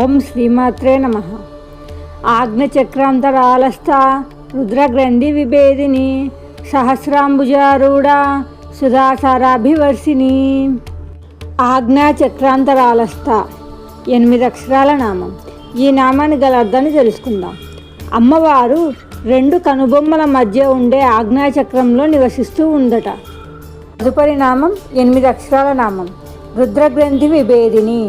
ఓం శ్రీమాత్రే నమః. ఆజ్ఞచక్రాంతరాలస్థ రుద్రగ్రంథి విభేదిని సహస్రాంబుజారూఢ సుధాసారాభివర్షిణి. ఆజ్ఞాచక్రాంతరాలస్థ 8 అక్షరాల నామం. ఈ నామాన్ని గల అర్థాన్ని తెలుసుకుందాం. అమ్మవారు 2 కనుబొమ్మల మధ్య ఉండే ఆజ్ఞాచక్రంలో నివసిస్తూ ఉందట. తదుపరి నామం 8 అక్షరాల నామం రుద్రగ్రంథి విభేదిని.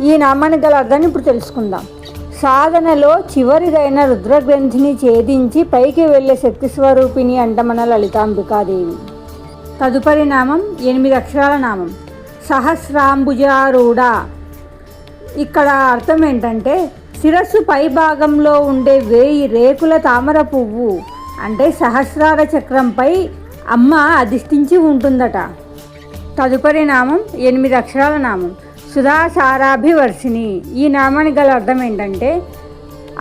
ఈ నామాన్ని గల అర్థాన్ని ఇప్పుడు తెలుసుకుందాం. సాధనలో చివరిదైన రుద్రగ్రంథిని ఛేదించి పైకి వెళ్ళే శక్తి స్వరూపిణి అంట మన లలితాంబికాదేవి. తదుపరి నామం 8 అక్షరాల నామం సహస్రాంబుజారూఢ. ఇక్కడ అర్థం ఏంటంటే శిరస్సు పై భాగంలో ఉండే 1000 రేకుల తామర పువ్వు అంటే సహస్రార చక్రంపై అమ్మ అధిష్ఠించి ఉంటుందట. తదుపరి నామం 8 అక్షరాల నామం సుధాసారాభివర్షిణి. ఈ నామానికి గల అర్థం ఏంటంటే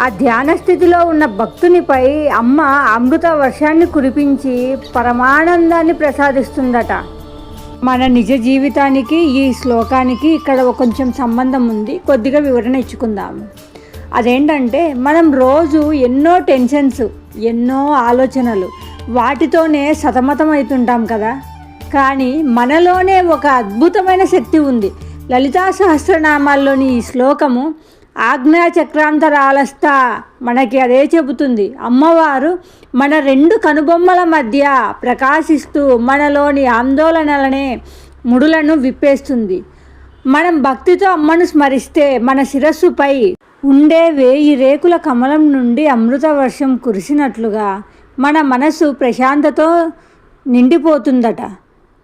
ఆ ధ్యాన స్థితిలో ఉన్న భక్తునిపై అమ్మ అమృత వర్షాన్ని కురిపించి పరమానందాన్ని ప్రసాదిస్తుందట. మన నిజ జీవితానికి ఈ శ్లోకానికి ఇక్కడ కొంచెం సంబంధం ఉంది. కొద్దిగా వివరణ ఇచ్చుకుందాము. అదేంటంటే మనం రోజు ఎన్నో టెన్షన్స్, ఎన్నో ఆలోచనలు, వాటితోనే సతమతమవుతుంటాం కదా. కానీ మనలోనే ఒక అద్భుతమైన శక్తి ఉంది. లలితా సహస్రనామాల్లోని ఈ శ్లోకము ఆజ్ఞాచక్రాంతరాలస్థ మనకి అదే చెబుతుంది. అమ్మవారు మన 2 కనుబొమ్మల మధ్య ప్రకాశిస్తూ మనలోని ఆందోళనలనే ముడులను విప్పేస్తుంది. మనం భక్తితో అమ్మను స్మరిస్తే మన శిరస్సుపై ఉండే 1000 రేకుల కమలం నుండి అమృత వర్షం కురిసినట్లుగా మన మనసు ప్రశాంతతో నిండిపోతుందట.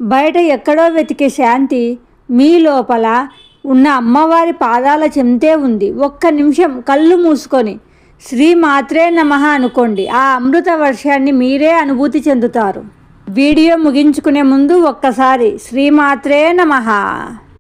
బయట ఎక్కడో వెతికే శాంతి మీ లోపల ఉన్న అమ్మవారి పాదాల చెంతే ఉంది. ఒక్క నిమిషం కళ్ళు మూసుకొని శ్రీమాత్రే నమః అనుకోండి. ఆ అమృత వర్షాన్ని మీరే అనుభూతి చెందుతారు. వీడియో ముగించుకునే ముందు ఒక్కసారి శ్రీమాత్రే నమః.